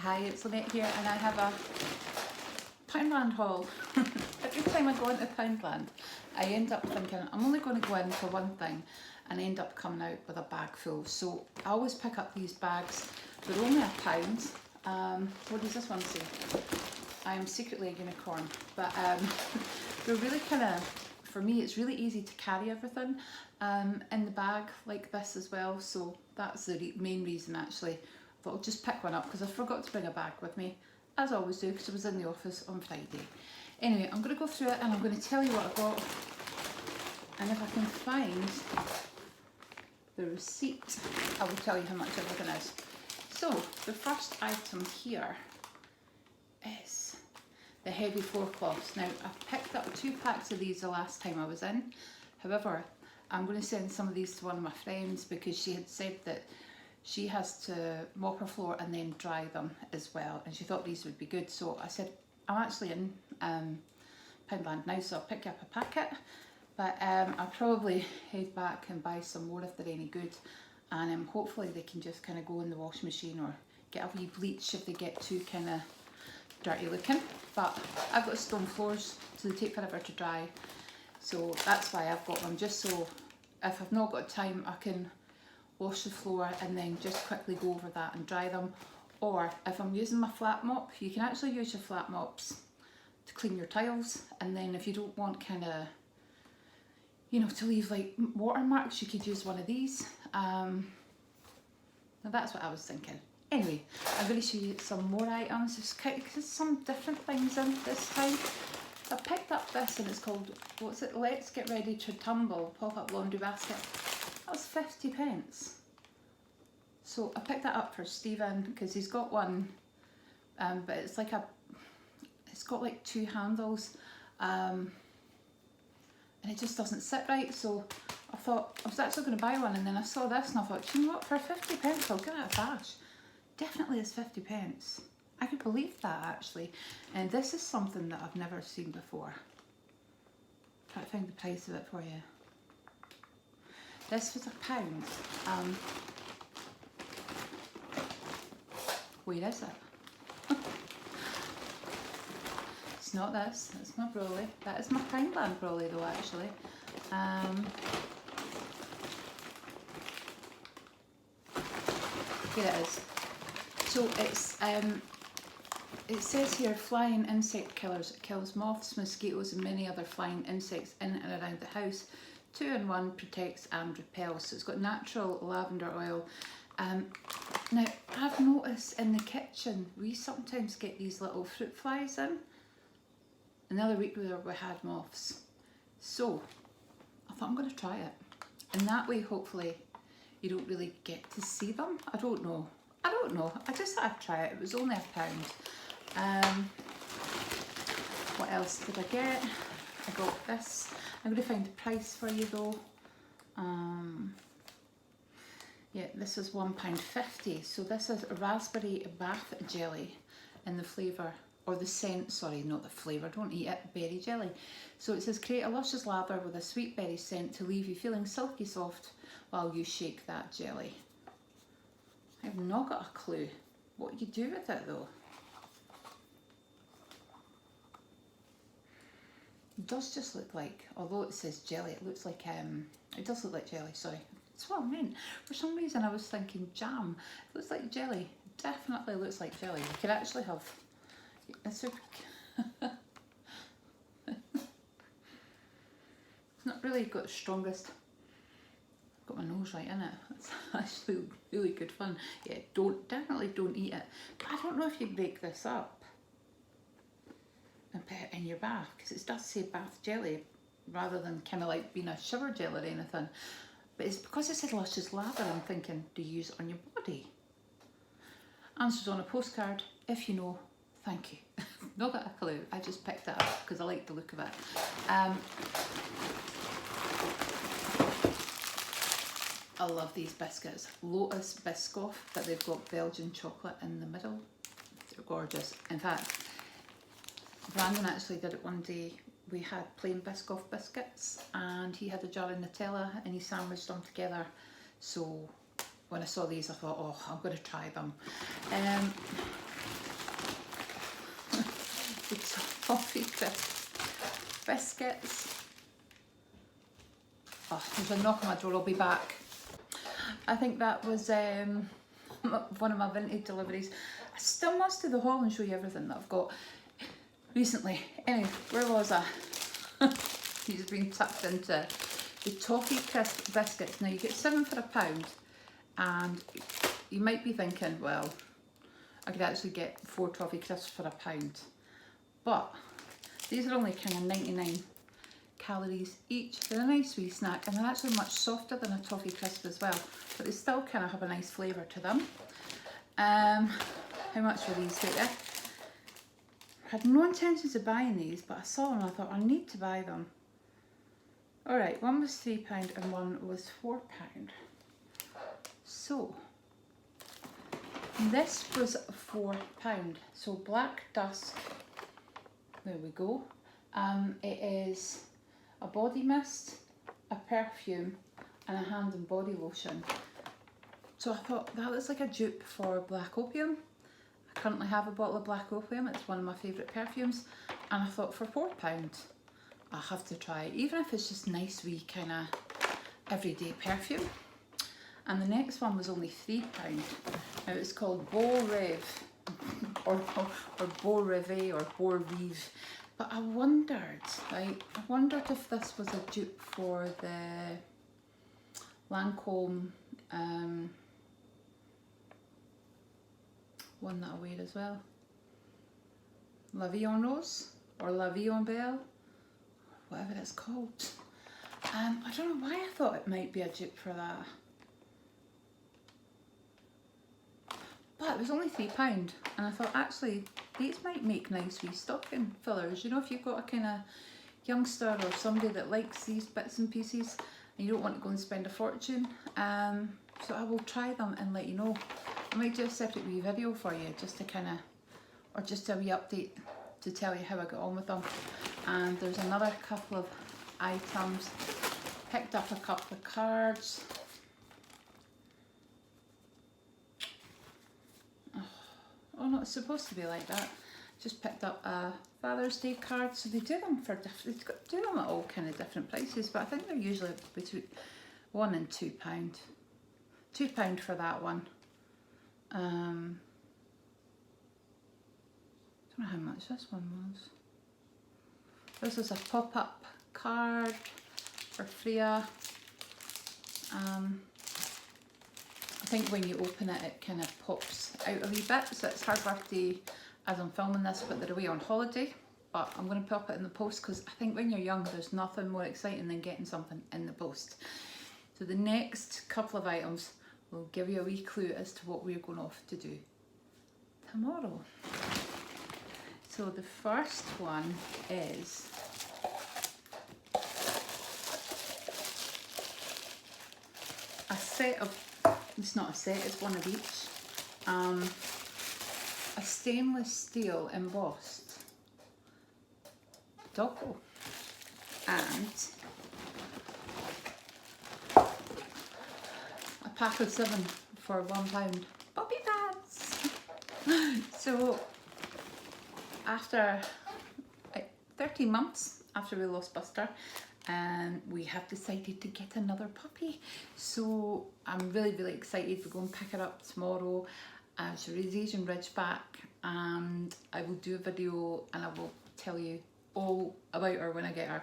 Hi, it's Lynette here, and I have a Poundland haul. Every time I go into Poundland, I end up thinking I'm only going to go in for one thing, and I end up coming out with a bag full. So I always pick up these bags. They're only £1. What does this one say? I am secretly a unicorn, but they're really kind of, for me, it's really easy to carry everything in the bag like this as well. So that's the main reason actually. I thought I'll just pick one up because I forgot to bring a bag with me, as I always do, because I was in the office on Friday. Anyway, I'm going to go through it and I'm going to tell you what I got, and if I can find the receipt, I will tell you how much everything is. So the first item here is the heavy floor cloths. Now I picked up 2 packs of these the last time I was in. However, I'm going to send some of these to one of my friends because she had said that she has to mop her floor and then dry them as well, and she thought these would be good. So I said, I'm actually in Poundland now, so I'll pick up a packet, but I'll probably head back and buy some more if they're any good, and hopefully they can just kind of go in the washing machine or get a wee bleach if they get too kind of dirty looking. But I've got stone floors, so they take forever to dry, so that's why I've got them, just so if I've not got time I can wash the floor and then just quickly go over that and dry them. Or if I'm using my flat mop, you can actually use your flat mops to clean your tiles, and then if you don't want kind of, you know, to leave like watermarks, you could use one of these. Now that's what I was thinking. Anyway, I'm going to show you some more items. There's some different things in this time. I picked up this and it's called, what's it, Let's Get Ready to Tumble pop-up laundry basket. That was 50p. So I picked that up for Stephen because he's got one, but it's like it's got like 2 handles, and it just doesn't sit right. So I thought I was actually going to buy one, and then I saw this and I thought, you know what, for 50p I'll give it a bash. Definitely is 50p. I could believe that actually, and this is something that I've never seen before. Try to find the price of it for you. This was £1. Where is it? It's not this, it's my brolly. That is my Poundland brolly though actually. Here it is. So it's it says here, flying insect killers. It kills moths, mosquitoes and many other flying insects in and around the house. 2-in-1, protects and repels. So it's got natural lavender oil. Now I've noticed in the kitchen we sometimes get these little fruit flies in. Another week we had moths. So I thought I'm going to try it. And that way hopefully you don't really get to see them. I don't know. I just thought I'd try it. It was only £1. What else did I get? I got this. I'm going to find the price for you though. Yeah, this is £1.50. So this is a raspberry bath jelly in the flavour, or the scent, sorry, not the flavour, don't eat it, berry jelly. So it says, create a luscious lather with a sweet berry scent to leave you feeling silky soft while you shake that jelly. I've not got a clue what you do with it though. It does just look like, although it says jelly, it looks like, it does look like jelly, sorry. That's what I meant. For some reason I was thinking jam. It looks like jelly. It definitely looks like jelly. You could actually have, it's not really got the strongest, got my nose right in it. It's actually really good fun. Yeah, definitely don't eat it. But I don't know if you break this up and put it in your bath, because it does say bath jelly rather than kind of like being a shower gel or anything. But it's because it said luscious lather, I'm thinking, do you use it on your body? Answers on a postcard. If you know, thank you. Not got a clue. I just picked it up because I like the look of it. I love these biscuits. Lotus Biscoff, but they've got Belgian chocolate in the middle. They're gorgeous. In fact, Brandon actually did it one day. We had plain Biscoff biscuits and he had a jar of Nutella and he sandwiched them together. So when I saw these I thought, oh, I'm going to try them. crisp biscuits. Oh, there's a knock on my door, I'll be back. I think that was one of my vintage deliveries. I still must do the haul and show you everything that I've got recently. Anyway, where was I? These have been tucked into the toffee crisp biscuits. Now you get 7 for £1, and you might be thinking, well, I could actually get 4 toffee crisps for £1, but these are only kind of 99 calories each. They're a nice wee snack, and they're actually much softer than a toffee crisp as well, but they still kind of have a nice flavour to them. How much were these out there? I had no intentions of buying these, but I saw them and I thought I need to buy them. Alright, one was £3 and one was £4. So this was £4. So Black Dusk, there we go. It is a body mist, a perfume and a hand and body lotion. So I thought that looks like a dupe for Black Opium. I currently have a bottle of Black Opium, it's one of my favourite perfumes, and I thought for £4 I'll have to try it, even if it's just nice wee kind of everyday perfume. And the next one was only £3. Now it's called Beau Rêve or Beau Rêve or Beau Rêve. But I wondered, right? I wondered if this was a dupe for the Lancome one that I wear as well. La Vie en Rose or La Vie en Belle, whatever it's called. I don't know why I thought it might be a dupe for that. But it was only £3, and I thought actually these might make nice wee stocking fillers. You know, if you've got a kind of youngster or somebody that likes these bits and pieces and you don't want to go and spend a fortune. So I will try them and let you know. I might do a separate wee video for you just to kind of, or just a wee update to tell you how I got on with them. And there's another couple of items. Picked up a couple of cards. Oh no, it's supposed to be like that. Just picked up a Father's Day card. So they do them for different, they do them at all kind of different prices, but I think they're usually between £1 and £2. £2 for that one. I don't know how much this one was. This is a pop-up card for Freya. I think when you open it, it kind of pops out a wee bit. So it's her birthday as I'm filming this, but they're away on holiday. But I'm going to pop it in the post because I think when you're young, there's nothing more exciting than getting something in the post. So the next couple of items will give you a wee clue as to what we're going off to do tomorrow. So the first one is a set of, it's not a set, it's one of each. A stainless steel embossed doggo and a pack of 7 for £1 puppy pads. So after 13 months after we lost Buster, we have decided to get another puppy. So I'm really excited. We're going to pick her up tomorrow. She's Asian Ridgeback, and I will do a video and I will tell you all about her when I get her.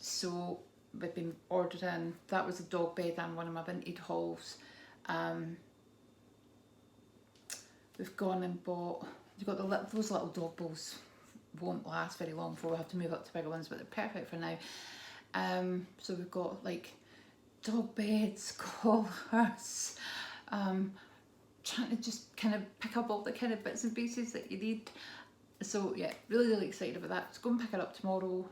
So we've been ordering, that was a dog bed and one of my vintage hauls. We've gone and bought, you've got those little dog bowls, won't last very long before we have to move up to bigger ones, but they're perfect for now. So we've got like dog beds, collars, trying to just kind of pick up all the kind of bits and pieces that you need. So yeah, really excited about that. Let's go and pick her up tomorrow.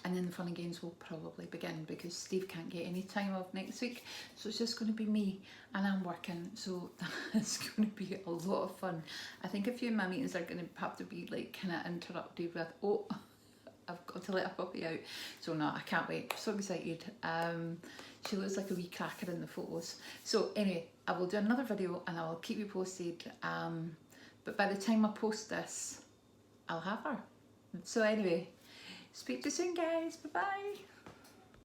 And then the fun and games will probably begin because Steve can't get any time off next week. So it's just going to be me and I'm working. So that's going to be a lot of fun. I think a few of my meetings are going to have to be like kind of interrupted with, oh, I've got to let a puppy out. So no, I can't wait. I'm so excited. She looks like a wee cracker in the photos. So anyway, I will do another video and I will keep you posted. But by the time I post this, I'll have her. So anyway, speak to you soon guys, bye bye.